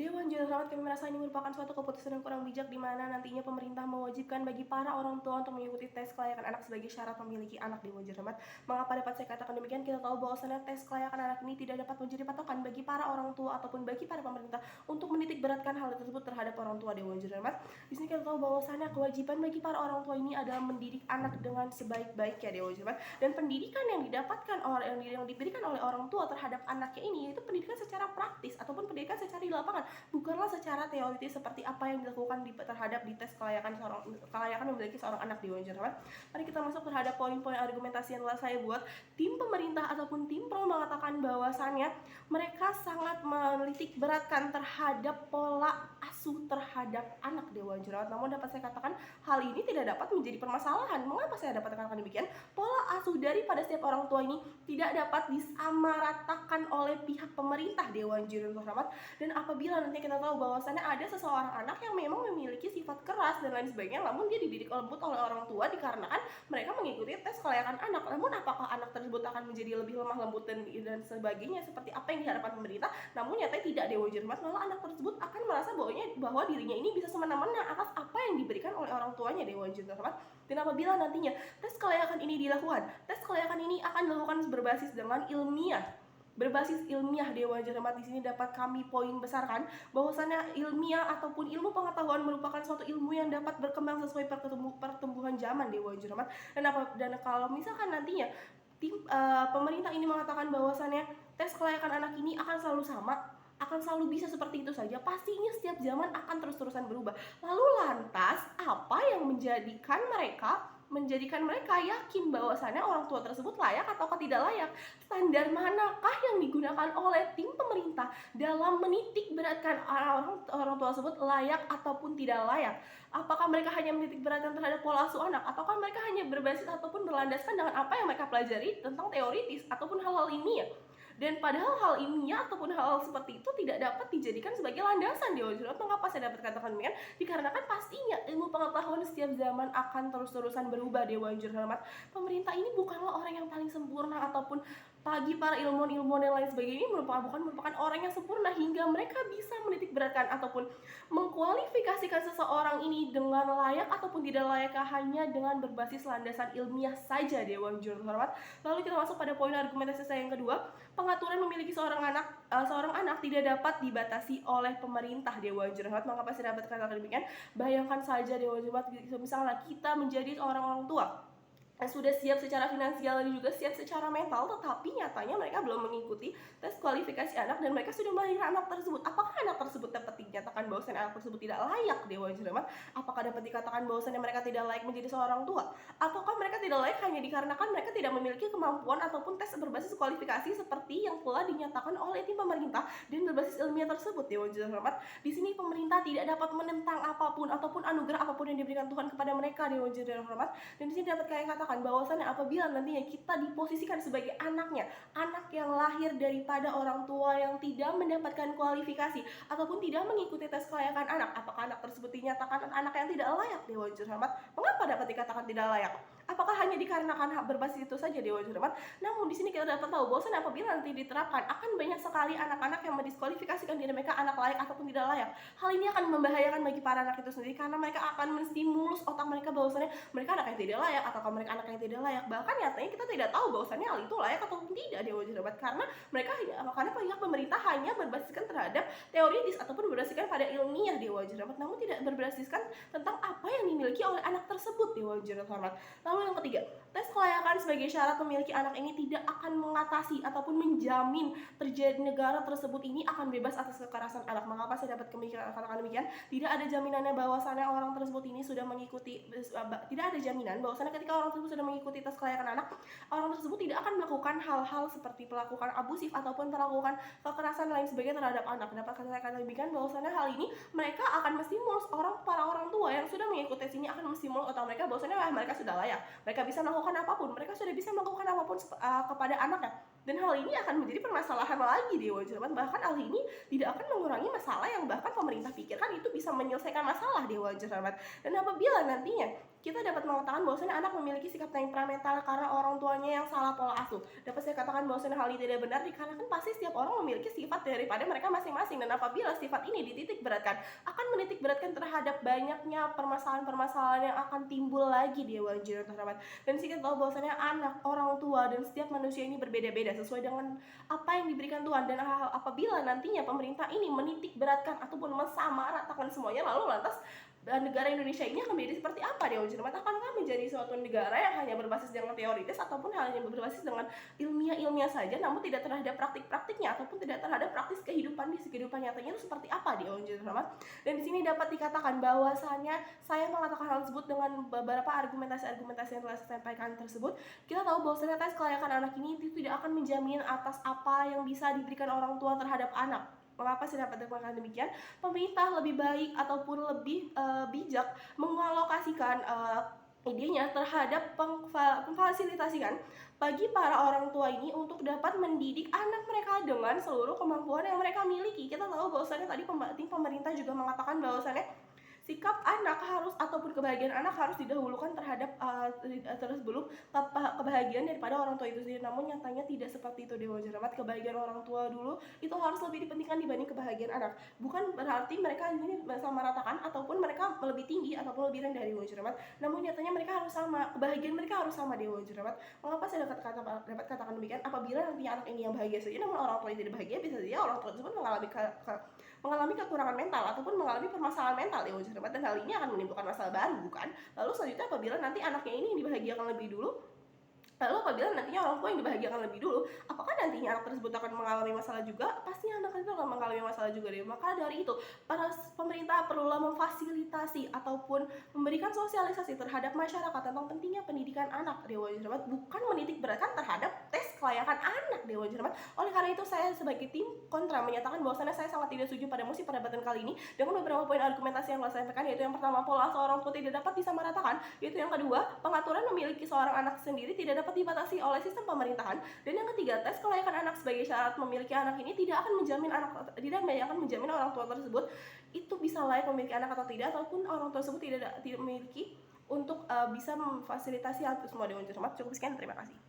Dewan Juru Rahmat kami merasa ini merupakan suatu keputusan yang kurang bijak di mana nantinya pemerintah mewajibkan bagi para orang tua untuk mengikuti tes kelayakan anak sebagai syarat memiliki anak. Dewan Juru Rahmat. Mengapa dapat saya katakan demikian? Kita tahu bahwasannya tes kelayakan anak ini tidak dapat menjadi patokan bagi para orang tua ataupun bagi para pemerintah untuk menitik beratkan hal tersebut terhadap orang tua. Dewan Juru Rahmat. Di sini kita tahu bahwasannya kewajiban bagi para orang tua ini adalah mendidik anak dengan sebaik-baiknya. Dewan Juru Rahmat. Dan pendidikan yang didapatkan oleh yang diberikan oleh orang tua terhadap anaknya ini yaitu pendidikan secara praktis ataupun pendidikan secara di lapangan, bukanlah secara teoritis seperti apa yang dilakukan terhadap di tes kelayakan memiliki seorang anak. Dewan Juru Rahmat. Mari kita masuk terhadap poin-poin argumentasi yang telah saya buat. Tim pemerintah ataupun tim pro mengatakan bahwasannya mereka sangat menitik beratkan terhadap pola asuh terhadap anak. Dewan Juru Rahmat. Namun dapat saya katakan hal ini tidak dapat menjadi permasalahan. Mengapa saya dapat katakan demikian? Pola asuh daripada setiap orang tua ini tidak dapat disamaratakan oleh pihak pemerintah. Dewan Juru Rahmat. Dan apabila nanti kita tahu bahwasannya ada seseorang anak yang memang memiliki sifat keras dan lain sebagainya, namun dia dididik lembut oleh orang tua dikarenakan mereka mengikuti tes kelayakan anak. Namun apakah anak tersebut akan menjadi lebih lemah lembut dan sebagainya seperti apa yang diharapkan pemerintah? Namun nyatanya tidak. Dewan Juru Rahmat. Malah anak tersebut akan merasa bahwa dirinya ini bisa semena-mena atas apa yang diberikan oleh orang tuanya. Dewan Juru Rahmat. Dan apabila nantinya tes kelayakan ini dilakukan, tes kelayakan ini akan dilakukan berbasis dengan berbasis ilmiah. Dewan Juru Rahmat. Di sini dapat kami poin besarkan bahwasannya ilmiah ataupun ilmu pengetahuan merupakan suatu ilmu yang dapat berkembang sesuai pertumbuhan zaman. Dewan Juru Rahmat. Dan kalau misalkan nantinya pemerintah ini mengatakan bahwasannya tes kelayakan anak ini akan selalu sama, akan selalu bisa seperti itu saja, pastinya setiap zaman akan terus-terusan berubah. Lalu lantas apa yang menjadikan mereka yakin bahwasannya orang tua tersebut layak atau tidak layak? Standar manakah yang digunakan oleh tim pemerintah dalam menitik beratkan orang tua tersebut layak ataupun tidak layak? Apakah mereka hanya menitik beratkan terhadap pola asuh anak, ataukah mereka hanya berbasis ataupun berlandaskan dengan apa yang mereka pelajari tentang teoritis ataupun hal-hal ilmiah? Dan padahal hal ilmiah ataupun hal seperti itu tidak dapat dijadikan sebagai landasan. Dewan Juru Rahmat. Mengapa saya dapat katakan demikian? Dikarenakan pastinya ilmu pengetahuan setiap zaman akan terus-terusan berubah. Dewan Juru Rahmat. Pemerintah ini bukanlah orang yang paling sempurna ataupun bagi para ilmuwan dan lain sebagainya ini merupakan orang yang sempurna hingga mereka bisa menitik beratkan ataupun mengkualifikasikan seseorang ini dengan layak ataupun tidak layak hanya dengan berbasis landasan ilmiah saja. Dewan Juru Rahmat. Lalu kita masuk pada poin argumentasi saya yang kedua. Pengaturan memiliki seorang anak tidak dapat dibatasi oleh pemerintah. Dewan Juru Rahmat. Mengapa saya dapat katakan demikian? Bayangkan saja Dewan Juru Rahmat, misalnya kita menjadi seorang orang tua sudah siap secara finansial dan juga siap secara mental, tetapi nyatanya mereka belum mengikuti tes kualifikasi anak dan mereka sudah melahirkan anak tersebut. Apakah anak tersebut dapat dinyatakan bahwasannya anak tersebut tidak layak? Dewan Juru Rahmat. Apakah dapat dikatakan bahwasannya mereka tidak layak menjadi seorang tua? Ataukah mereka tidak layak hanya dikarenakan mereka tidak memiliki kemampuan ataupun tes berbasis kualifikasi seperti yang telah dinyatakan oleh tim pemerintah dan berbasis ilmiah tersebut? Dewan Juru Rahmat. Di sini pemerintah tidak dapat menentang apapun ataupun anugerah apapun yang diberikan Tuhan kepada mereka. Dewan Juru Rahmat. Dan di sini dapat kalian katakan bahwasannya apabila nantinya kita diposisikan sebagai anaknya, anak yang lahir daripada orang tua yang tidak mendapatkan kualifikasi ataupun tidak mengikuti tes kelayakan anak, apakah anak tersebut dinyatakan anak yang tidak layak? Dewan Juru Rahmat. Mengapa dapat dikatakan tidak layak? Apakah hanya dikarenakan hak berbasis itu saja? Dewan Juru Rahmat. Namun di sini kita dapat tahu bahwasannya apabila nanti diterapkan akan banyak sekali anak-anak yang mendiskualifikasikan diri mereka anak layak ataupun tidak layak. Hal ini akan membahayakan bagi para anak itu sendiri karena mereka akan menstimulus otak mereka bahwasannya mereka anak yang tidak layak ataukah mereka anak yang tidak layak. Bahkan nyatanya kita tidak tahu bahwasannya hal itu layak ataupun tidak. Dewan Juru Rahmat. Karena pihak pemerintah hanya berbasiskan terhadap teoritis ataupun berbasiskan pada ilmiah. Dewan Juru Rahmat. Namun tidak berbasiskan tentang apa yang dimiliki oleh anak tersebut. Dewan Juru Rahmat. Lalu yang ketiga, tes kelayakan sebagai syarat memiliki anak ini tidak akan mengatasi ataupun menjamin terjadi negara tersebut ini akan bebas atas kekerasan anak. Mengapa saya dapat katakan demikian? Tidak ada jaminannya bahwasannya orang tersebut ini sudah mengikuti, tidak ada jaminan bahwasannya ketika orang tersebut sudah mengikuti tes kelayakan anak, orang tersebut tidak akan melakukan hal-hal seperti melakukan abusif ataupun melakukan kekerasan lain sebagainya terhadap anak. Dapat saya katakan demikian bahwasannya hal ini mereka akan menstimulus para orang tua yang sudah mengikuti tes ini akan menstimulus otak mereka bahwasannya mereka sudah layak, mereka bisa melakukan apapun, mereka sudah bisa melakukan apapun kepada anaknya. Dan hal ini akan menjadi permasalahan lagi. Dewan Juru Rahmat. Bahkan hal ini tidak akan mengurangi masalah yang bahkan pemerintah pikirkan itu bisa menyelesaikan masalah. Dewan Juru Rahmat. Dan apabila nantinya kita dapat mengatakan bahwasanya anak memiliki sikap temperamental karena orang tuanya yang salah pola asuh. Dapat saya katakan bahwasanya hal ini tidak benar dikarenakan pasti setiap orang memiliki sifat daripada mereka masing-masing, dan apabila sifat ini dititik beratkan, akan menitik beratkan terhadap banyaknya permasalahan-permasalahan yang akan timbul lagi di wawancara terhadap. Dan kita tahu bahwasanya anak, orang tua, dan setiap manusia ini berbeda-beda sesuai dengan apa yang diberikan Tuhan, dan apabila nantinya pemerintah ini menitik beratkan ataupun mensamaratakan semuanya, lalu lantas negara Indonesia ini akan menjadi seperti apa dia cermat? Akankah menjadi suatu negara yang hanya berbasis dengan teoritis ataupun hanya berbasis dengan ilmiah saja namun tidak terhadap praktik-praktiknya ataupun tidak terhadap praktis kehidupan di kehidupan nyatanya itu seperti apa dia cermat? Dan di sini dapat dikatakan bahwasanya saya mengatakan hal tersebut dengan beberapa argumentasi-argumentasi yang telah saya sampaikan tersebut. Kita tahu bahwasanya tes kelayakan anak ini itu tidak akan menjamin atas apa yang bisa diberikan orang tua terhadap anak. Mengapa saya dapat mengatakan demikian? Pemerintah lebih baik ataupun lebih bijak mengalokasikan idenya terhadap memfasilitasikan bagi para orang tua ini untuk dapat mendidik anak mereka dengan seluruh kemampuan yang mereka miliki. Kita tahu bahwasannya tadi pemerintah juga mengatakan bahwasannya sikap anak harus ataupun kebahagiaan anak harus didahulukan terhadap sebelum kebahagiaan daripada orang tua itu sendiri. Namun nyatanya tidak seperti itu Dewa Jeramat. Kebahagiaan orang tua dulu itu harus lebih dipentingkan dibanding kebahagiaan anak. Bukan berarti mereka ini meratakan ataupun mereka lebih tinggi ataupun lebih rendah Dewa Jeramat. Namun nyatanya mereka harus sama, kebahagiaan mereka harus sama Dewa Jeramat. Mengapa saya dapat katakan demikian? Apabila nantinya anak ini yang bahagia saja namun orang tua yang tidak bahagia, bisa saja orang tua tersebut mengalami kekurangan mental ataupun mengalami permasalahan mental Dewa Jeramat, dan hal ini akan menimbulkan masalah baru, bukan? Lalu selanjutnya apabila nanti anaknya ini yang dibahagiakan lebih dulu, lalu apabila nantinya orang tua yang dibahagiakan lebih dulu, apakah nantinya anak tersebut akan mengalami masalah juga? Pastinya anak itu akan mengalami masalah juga deh. Maka dari itu, para pemerintah perlulah memfasilitasi ataupun memberikan sosialisasi terhadap masyarakat tentang pentingnya pendidikan anak Dewa Jeramat, bukan menitik beratkan terhadap tes kelayakan anak Dewa Jeramat. Oleh karena itu, saya sebagai tim kontra menyatakan bahwasannya saya sangat tidak setuju pada mosi perdebatan kali ini dengan beberapa poin argumentasi yang telah saya sampaikan, yaitu yang pertama, pola seorang tua tidak dapat disamaratakan, yaitu yang kedua, pengaturan memiliki seorang anak sendiri tidak dapat dibatasi oleh sistem pemerintahan, dan yang ketiga, tes kelayakan anak sebagai syarat memiliki anak ini tidak akan menjamin orang tua tersebut itu bisa layak memiliki anak atau tidak, ataupun orang tua tersebut tidak memiliki untuk bisa memfasilitasi hal itu semua. Dewan Cermat, cukup sekian, terima kasih.